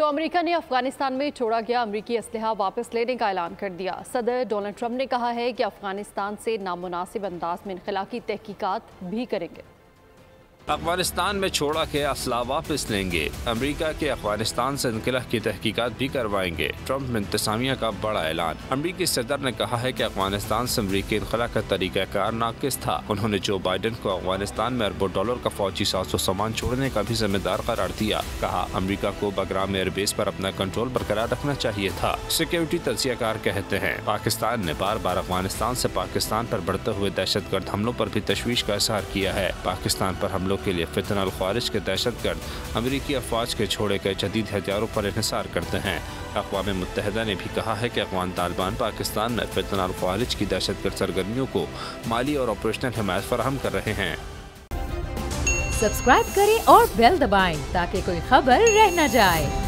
तो अमेरिका ने अफगानिस्तान में छोड़ा गया अमेरिकी असलहा वापस लेने का ऐलान कर दिया। सदर डोनाल्ड ट्रंप ने कहा है कि अफगानिस्तान से नामुनासिब अंदाज में इनखला की तहकीकात भी करेंगे। अफगानिस्तान में छोड़ा के असला वापस लेंगे। अमेरिका के अफगानिस्तान से इनखला की तहकीकात भी करवाएंगे। ट्रंप में इंतजामिया का बड़ा ऐलान। अमेरिकी सदर ने कहा है कि अफगानिस्तान से अमेरिकी इनखला का तरीक़ाकार नाकिस था। उन्होंने जो बाइडन को अफगानिस्तान में अरबों डॉलर का फौजी साजो सामान छोड़ने का भी जिम्मेदार करार दिया। कहा अमेरिका को बगराम एयरबेस पर अपना कंट्रोल बरकरार रखना चाहिए था। सिक्योरिटी तज्जियाकार कहते हैं पाकिस्तान ने बार बार अफगानिस्तान से पाकिस्तान पर बढ़ते हुए दहशतगर्द हमलों पर भी तशवीश का इजहार किया है। पाकिस्तान पर हमलों के लिए फितना अल ख्वारिज के दहशतगर्द अमेरिकी अफवाज के छोड़े गए जदीद हथियारों पर इंहिसार करते हैं। अक़वाम मुत्तहिदा ने भी कहा है कि अफ़गान तालिबान पाकिस्तान में फितना अल ख्वारिज की दहशतगर्द सरगर्मियों को माली और ऑपरेशनल हिमायत फराहम कर रहे हैं। सब्सक्राइब करें और बेल दबाएं ताकि कोई खबर रह न जाए।